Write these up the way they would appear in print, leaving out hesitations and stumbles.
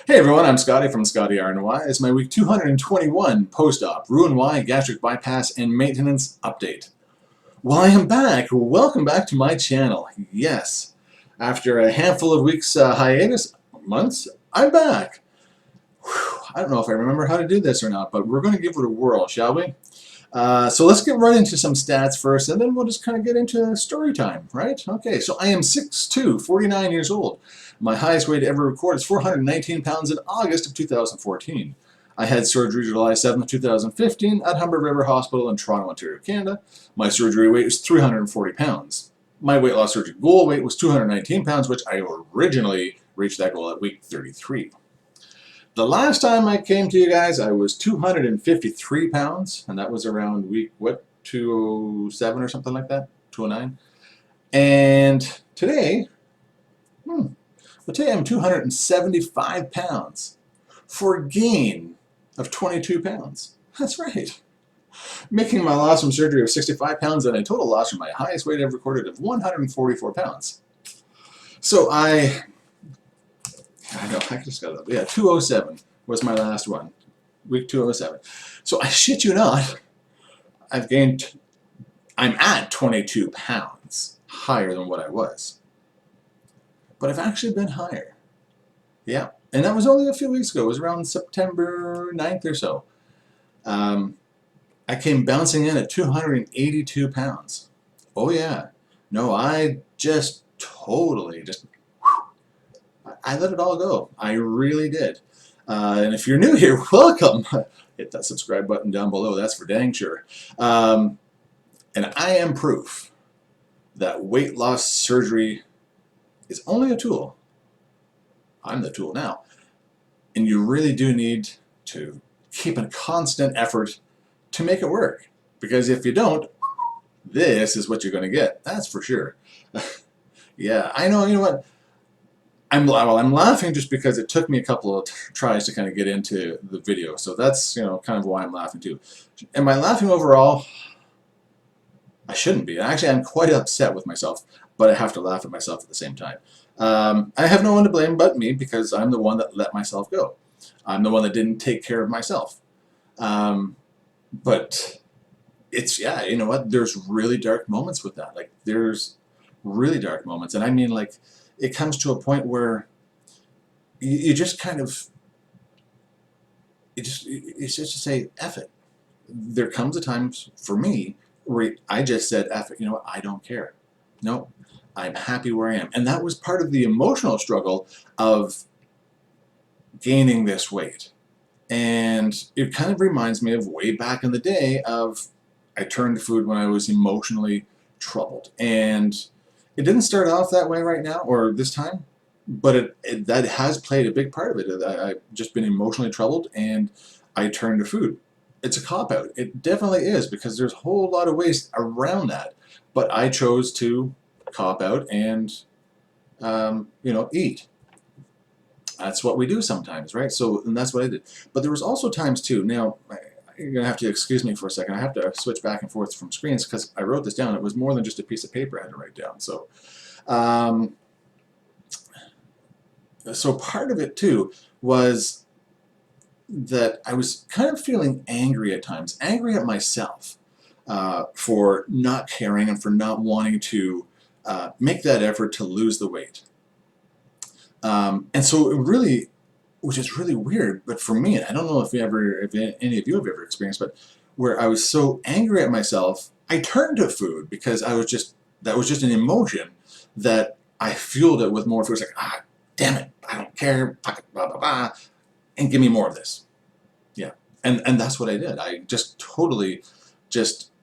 Hey everyone, I'm Skotti from Skotti RNY. It's my week 221 post-op, Roux-en-Y gastric bypass and maintenance update. Well, I am back. Welcome back to my channel. Yes, after a handful of weeks hiatus, months, I'm back. Whew, I don't know if I remember how to do this or not, but we're going to give it a whirl, shall we? So let's get right into some stats first, and then we'll just kind of get into story time, right? Okay, so I am 6'2", 49 years old. My highest weight ever recorded is 419 pounds in August of 2014. I had surgery July 7th, 2015 at Humber River Hospital in Toronto, Ontario, Canada. My surgery weight was 340 pounds. My weight loss surgery goal weight was 219 pounds, which I originally reached that goal at week 33. The last time I came to you guys, I was 253 pounds, and that was around week, 207 or something like that? 209? And today, today I'm 275 pounds for a gain of 22 pounds. That's right. Making my loss from surgery of 65 pounds and a total loss from my highest weight ever recorded of 144 pounds. So I know, I just got it up. Yeah, 207 was my last one. Week 207. So I shit you not, I'm at 22 pounds higher than what I was. But I've actually been higher. Yeah, and that was only a few weeks ago. It was around September 9th or so. I came bouncing in at 282 pounds. Oh yeah. No, I just totally I let it all go. I really did. And if you're new here, welcome. Hit that subscribe button down below. That's for dang sure. And I am proof that weight loss surgery is only a tool. I'm the tool now. And you really do need to keep a constant effort to make it work. Because if you don't, this is what you're going to get. That's for sure. Yeah, I know. You know what? I'm laughing just because it took me a couple of tries to kind of get into the video. So that's, kind of why I'm laughing too. Am I laughing overall? I shouldn't be. Actually, I'm quite upset with myself, but I have to laugh at myself at the same time. I have no one to blame but me because I'm the one that let myself go. I'm the one that didn't take care of myself. But it's, yeah, you know what? There's really dark moments with that. Like, there's really dark moments. And I mean, like, it comes to a point where you just kind of, it's just to say, F it. There comes a time for me where I just said, F it, you know what, I don't care. No, I'm happy where I am. And that was part of the emotional struggle of gaining this weight. And it kind of reminds me of way back in the day of I turned to food when I was emotionally troubled. And it didn't start off that way right now, or this time, but that has played a big part of it. I've just been emotionally troubled, and I turned to food. It's a cop-out. It definitely is, because there's a whole lot of ways around that. But I chose to cop out and, eat. That's what we do sometimes, right? So, and that's what I did. But there was also times too. Now, you're going to have to excuse me for a second. I have to switch back and forth from screens because I wrote this down. It was more than just a piece of paper I had to write down. So, so part of it too was that I was kind of feeling angry at times, angry at myself for not caring and for not wanting to make that effort to lose the weight. And so it really, which is really weird, but for me, I don't know if any of you have ever experienced, but where I was so angry at myself, I turned to food because that was just an emotion that I fueled it with more food. It's like, damn it, I don't care, blah, blah, blah, and give me more of this. Yeah, and that's what I did. I just totally just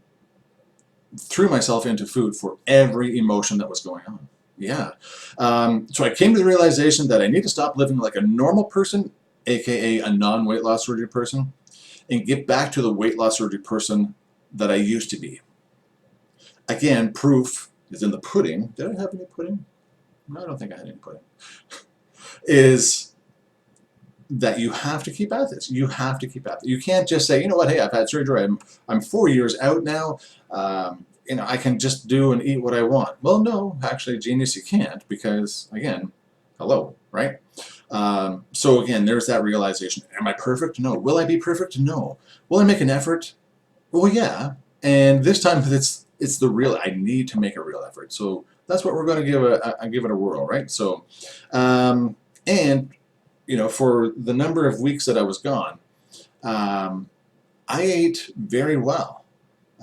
threw myself into food for every emotion that was going on. Yeah. So I came to the realization that I need to stop living like a normal person, aka a non-weight loss surgery person, and get back to the weight loss surgery person that I used to be. Again, proof is in the pudding. Did I have any pudding? No, I don't think I had any pudding. Is that you have to keep at this. You have to keep at it. You can't just say, you know what, hey, I've had surgery. I'm 4 years out now. I can just do and eat what I want. Well, no, actually, genius, you can't because, again, hello, right? So again, there's that realization. Am I perfect? No. Will I be perfect? No. Will I make an effort? Well, yeah. And this time it's the real. I need to make a real effort. So that's what we're going to give it a whirl, right? So, and for the number of weeks that I was gone, um, I ate very well.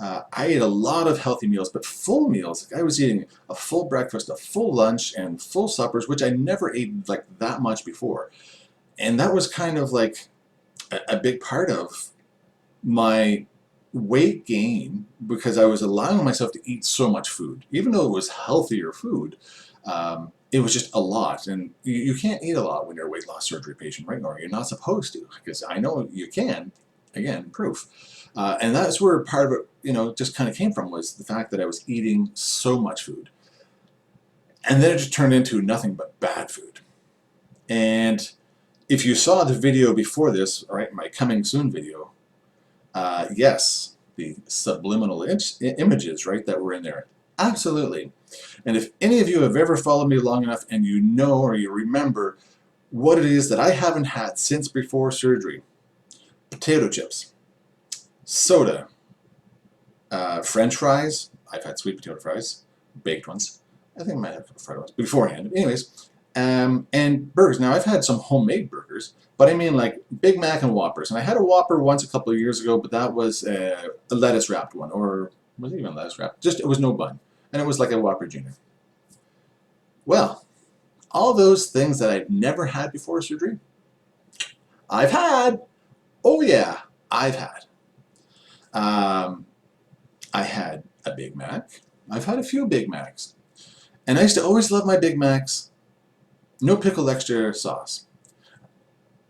I ate a lot of healthy meals, but full meals. Like I was eating a full breakfast, a full lunch, and full suppers, which I never ate like that much before. And that was kind of like a big part of my weight gain because I was allowing myself to eat so much food. Even though it was healthier food, it was just a lot. And you can't eat a lot when you're a weight loss surgery patient, right? Or you're not supposed to, because I know you can. Again, proof. And that's where part of it, just kind of came from, was the fact that I was eating so much food. And then it just turned into nothing but bad food. And if you saw the video before this, right, my coming soon video, yes, the subliminal images, right, that were in there. Absolutely. And if any of you have ever followed me long enough and you know or you remember what it is that I haven't had since before surgery: potato chips, soda, French fries. I've had sweet potato fries, baked ones. I think I might have fried ones beforehand. Anyways, and burgers. Now, I've had some homemade burgers, but I mean like Big Mac and Whoppers. And I had a Whopper once a couple of years ago, but that was a lettuce wrapped one, or was it even lettuce wrapped? Just, it was no bun, and it was like a Whopper Junior. Well, all those things that I'd never had before surgery, I've had. Oh yeah, I've had. I had a Big Mac. I've had a few Big Macs. And I used to always love my Big Macs. No pickle, extra sauce.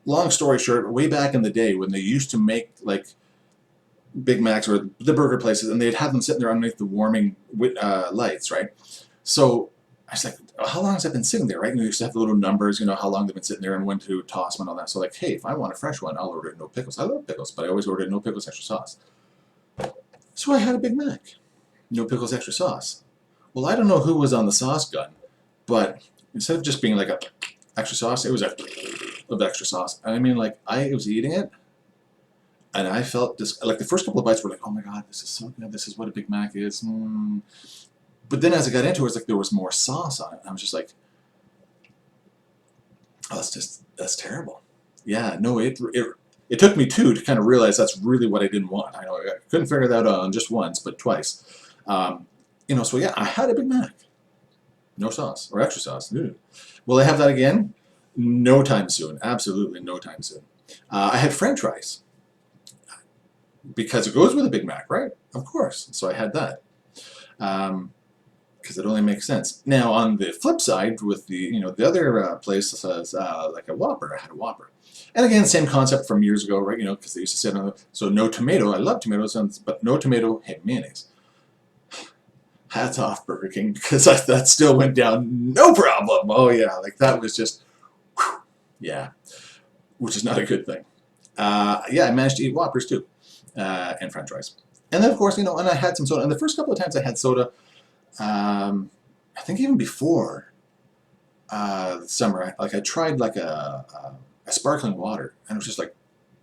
Long story short, way back in the day when they used to make like Big Macs or the burger places, and they'd have them sitting there underneath the warming lights, right? So I was like, how long has that been sitting there, right? And they used to have the little numbers, how long they've been sitting there and when to toss them and all that. So like, hey, if I want a fresh one, I'll order it no pickles. I love pickles, but I always ordered no pickles, extra sauce. So I had a Big Mac. No pickles, extra sauce. Well, I don't know who was on the sauce gun, but instead of just being like a extra sauce, it was a of extra sauce. And I mean, like, I was eating it, and I felt this, like the first couple of bites were like, oh my God, this is so good. This is what a Big Mac is. But then as I got into it, it's like there was more sauce on it. And I was just like, oh, that's terrible. Yeah, no, it took me two to kind of realize that's really what I didn't want. I know I couldn't figure that out on just once, but twice. So yeah, I had a Big Mac. No sauce, or extra sauce. Ew. Will I have that again? No time soon. Absolutely no time soon. I had French fries. Because it goes with a Big Mac, right? Of course. So I had that. Because it only makes sense. Now, on the flip side, with the other place says like a Whopper, I had a Whopper. And again, same concept from years ago, right? Because they used to say, so no tomato. I love tomatoes, but no tomato, hey, mayonnaise. Hats off, Burger King, because that still went down no problem. Oh yeah, like that was just, whew, yeah, which is not a good thing. Yeah, I managed to eat Whoppers too, and French fries. And then of course, and I had some soda. And the first couple of times I had soda, I think even before the summer, I tried like a sparkling water, and it was just like,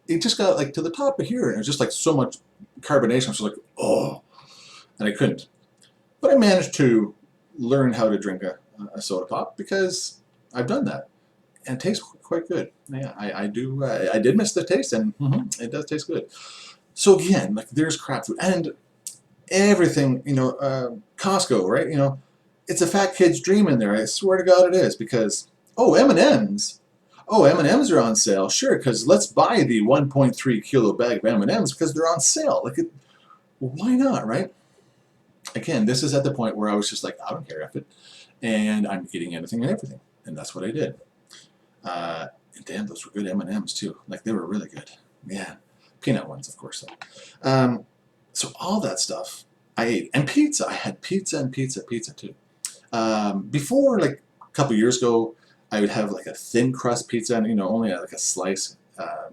it just got like to the top of here, and it was just like so much carbonation. I was like, oh, and I couldn't. But I managed to learn how to drink a soda pop because I've done that, and it tastes quite good. Yeah, I do. I did miss the taste, and it does taste good. So again, like there's crap food and everything. Costco, right? It's a fat kid's dream in there. I swear to God, it is, because M&Ms. Oh, M&Ms are on sale. Sure, because let's buy the 1.3 kilo bag of M&Ms because they're on sale. Like, why not, right? Again, this is at the point where I was just like, I don't care if it, and I'm eating anything and everything, and that's what I did. And damn, those were good M&Ms too. Like, they were really good. Yeah, peanut ones, of course. So all that stuff I ate, and pizza. I had pizza and pizza too. Before, like a couple years ago, I would have like a thin crust pizza, and only like a slice,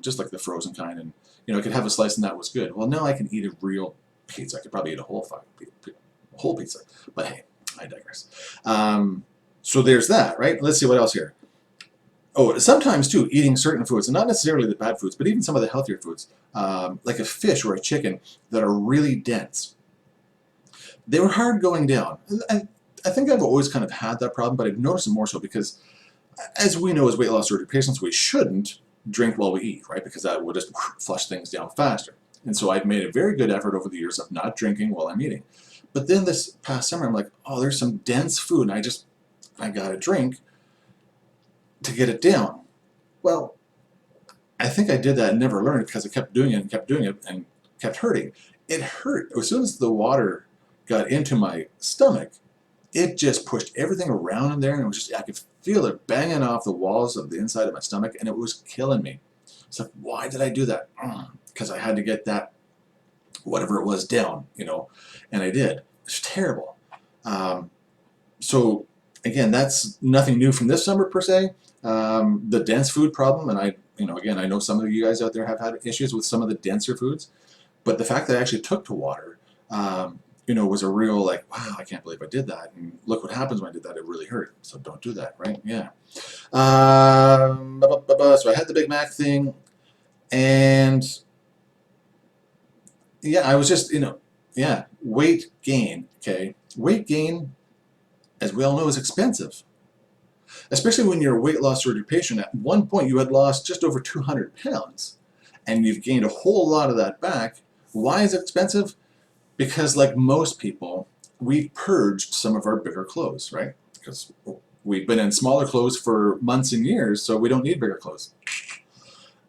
just like the frozen kind, and I could have a slice and that was good. Well, now I can eat a real pizza. I could probably eat a whole pizza, but hey, I digress. So there's that, right? Let's see what else here. Oh, sometimes too, eating certain foods, and not necessarily the bad foods, but even some of the healthier foods, like a fish or a chicken that are really dense. They were hard going down. I think I've always kind of had that problem, but I've noticed it more so because, as we know as weight loss surgery patients, we shouldn't drink while we eat, right? Because that will just flush things down faster. And so I've made a very good effort over the years of not drinking while I'm eating. But then this past summer, I'm like, oh, there's some dense food, and I got to drink to get it down. Well, I think I did that and never learned because I kept doing it and kept doing it and kept hurting. It hurt. As soon as the water got into my stomach, it just pushed everything around in there, and it was just, I could feel it banging off the walls of the inside of my stomach, and it was killing me. It's like, why did I do that? Because I had to get that, whatever it was, down, and I did. It's terrible. So again, that's nothing new from this summer per se. The dense food problem, and again, I know some of you guys out there have had issues with some of the denser foods, but the fact that I actually took to water, was a real like, wow, I can't believe I did that. And look what happens when I did that. It really hurt. So don't do that, right? Yeah. So I had the Big Mac thing, and yeah, I was just, yeah, weight gain, okay? Weight gain, as we all know, is expensive. Especially when you're a weight loss surgery patient. At one point, you had lost just over 200 pounds, and you've gained a whole lot of that back. Why is it expensive? Because like most people, we've purged some of our bigger clothes, right? Because we've been in smaller clothes for months and years, so we don't need bigger clothes.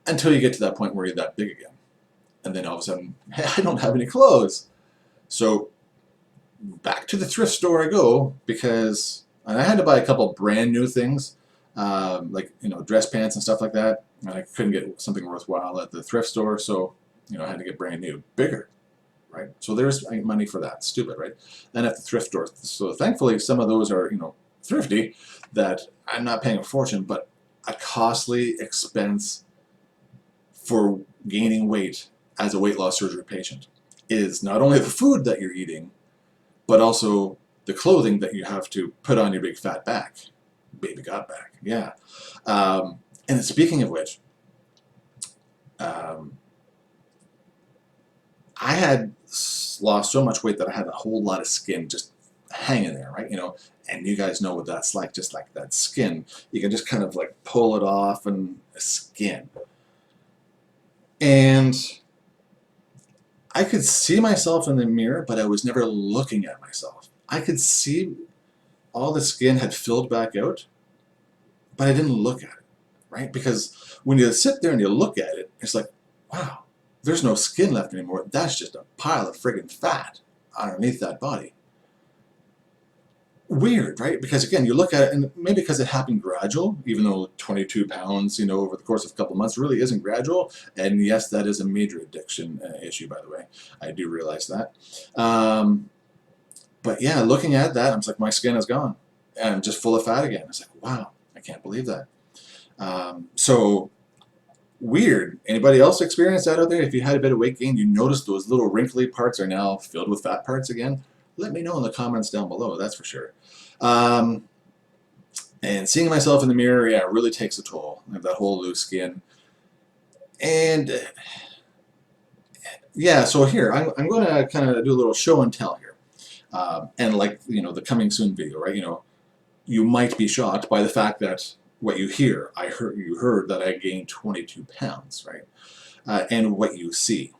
Until you get to that point where you're that big again. And then all of a sudden, hey, I don't have any clothes. So back to the thrift store I go, because and I had to buy a couple brand new things, like dress pants and stuff like that. And I couldn't get something worthwhile at the thrift store, so I had to get brand new, bigger. Right? So there's money for that. Stupid, right? And at the thrift store. So thankfully, some of those are, thrifty, that I'm not paying a fortune, but a costly expense for gaining weight as a weight loss surgery patient is not only the food that you're eating, but also the clothing that you have to put on your big fat back. Baby got back, yeah. And speaking of which, I had lost so much weight that I had a whole lot of skin just hanging there, right? And you guys know what that's like, just like that skin. You can just kind of like pull it off and skin. And I could see myself in the mirror, but I was never looking at myself. I could see all the skin had filled back out, but I didn't look at it, right? Because when you sit there and you look at it, it's like, wow, there's no skin left anymore. That's just a pile of friggin' fat underneath that body. Weird, right? Because again, you look at it, and maybe because it happened gradual, even though 22 pounds, over the course of a couple of months really isn't gradual. And yes, that is a major addiction issue, by the way. I do realize that. But yeah, looking at that, I'm just like, my skin is gone. And I'm just full of fat again. It's like, wow, I can't believe that. So weird. Anybody else experience that out there? If you had a bit of weight gain, you notice those little wrinkly parts are now filled with fat parts again? Let me know in the comments down below, that's for sure. And seeing myself in the mirror, yeah, it really takes a toll. I have that whole loose skin. And yeah, so here, I'm going to kind of do a little show and tell here. And like, the coming soon video, right? You might be shocked by the fact that what you hear, you heard that I gained 22 pounds, right? And what you see.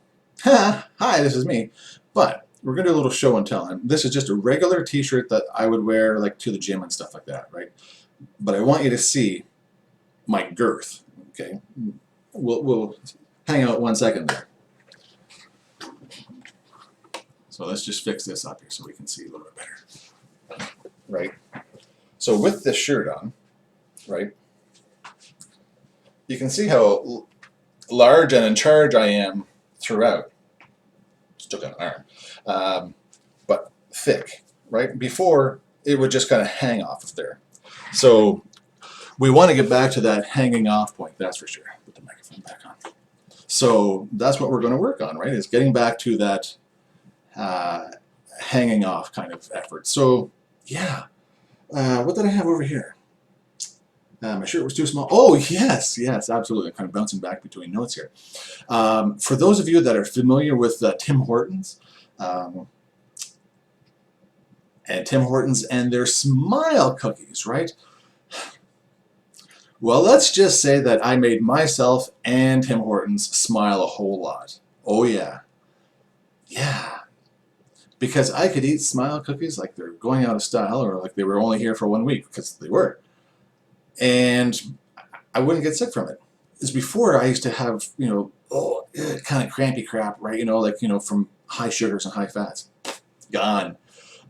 Hi, this is me. But we're going to do a little show and tell. And this is just a regular t-shirt that I would wear like to the gym and stuff like that, right? But I want you to see my girth, okay? We'll hang out 1 second there. So let's just fix this up here so we can see a little bit better, right? So with this shirt on, right, you can see how large and in charge I am throughout. Still got an arm, but thick, right? Before, it would just kind of hang off of there. So we want to get back to that hanging off point, that's for sure. Put the microphone back on. So that's what we're going to work on, right? Is getting back to that hanging off kind of effort. So yeah, what did I have over here? My shirt was too small. Oh, yes, yes, absolutely. I'm kind of bouncing back between notes here. For those of you that are familiar with Tim Hortons, and their Smile cookies, right? Well, let's just say that I made myself and Tim Hortons smile a whole lot. Oh, yeah. Yeah. Because I could eat Smile cookies like they're going out of style or like they were only here for 1 week, because they were. And I wouldn't get sick from it. Is before I used to have, kind of crampy crap, right? From high sugars and high fats. Gone.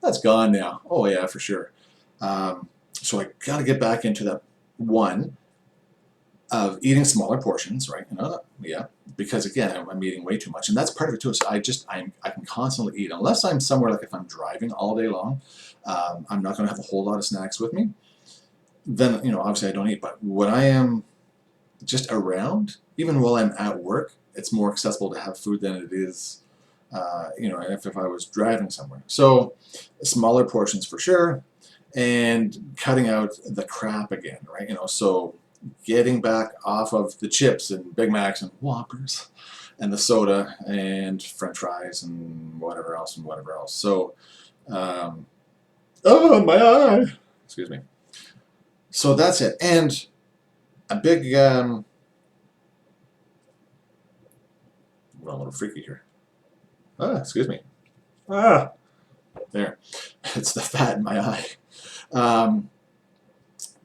That's gone now. Oh, yeah, for sure. So I got to get back into that one of eating smaller portions, right? Yeah, because again, I'm eating way too much, and that's part of it too. So I can constantly eat unless I'm somewhere, like if I'm driving all day long. I'm not going to have a whole lot of snacks with me. Then obviously I don't eat. But when I am just around, even while I'm at work, it's more accessible to have food than it is, if I was driving somewhere. So smaller portions for sure, and cutting out the crap again, right? So getting back off of the chips and Big Macs and Whoppers and the soda and French fries and whatever else and whatever else. So, oh, my eye! Excuse me. So that's it. And a big, well, I'm a little freaky here. Excuse me. There. It's the fat in my eye.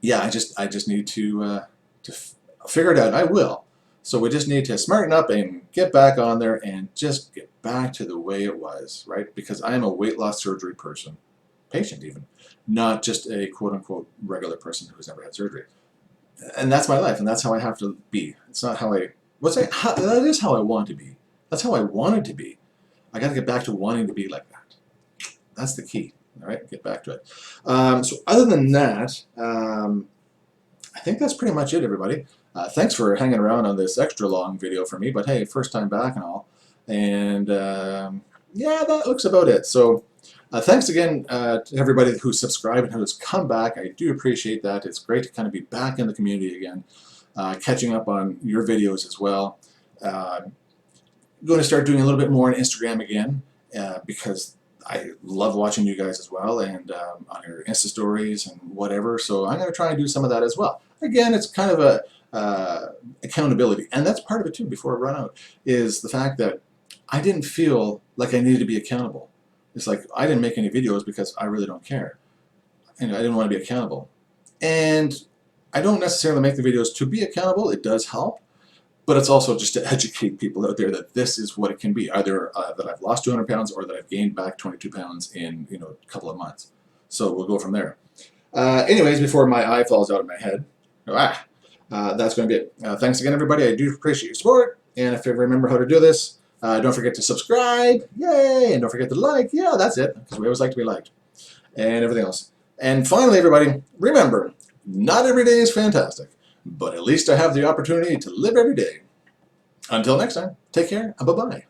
Yeah, I just need to figure it out. I will. So we just need to smarten up and get back on there and just get back to the way it was, right? Because I am a weight loss surgery patient even, not just a quote-unquote regular person who's never had surgery. And that's my life, and that's how I have to be. It's not how that is how I want to be. That's how I wanted to be. I got to get back to wanting to be like that. That's the key. All right, get back to it. So other than that, I think that's pretty much it, everybody. Thanks for hanging around on this extra long video for me, but hey, first time back and all. And yeah, that looks about it. So thanks again to everybody who's subscribed and who's come back. I do appreciate that. It's great to kind of be back in the community again, catching up on your videos as well. I'm going to start doing a little bit more on Instagram again, because I love watching you guys as well, and on your Insta stories and whatever. So I'm going to try and do some of that as well. Again, it's kind of a accountability, and that's part of it too. Before I run out, is the fact that I didn't feel like I needed to be accountable. It's like I didn't make any videos because I really don't care, and I didn't want to be accountable. And I don't necessarily make the videos to be accountable. It does help. But it's also just to educate people out there that this is what it can be, either that I've lost 200 pounds or that I've gained back 22 pounds in a couple of months. So we'll go from there. Anyways, before my eye falls out of my head, that's going to be it. Thanks again, everybody. I do appreciate your support. And if you remember how to do this, don't forget to subscribe. Yay! And don't forget to like. Yeah, that's it, because we always like to be liked. And everything else. And finally, everybody, remember, not every day is fantastic. But at least I have the opportunity to live every day. Until next time, take care and bye-bye.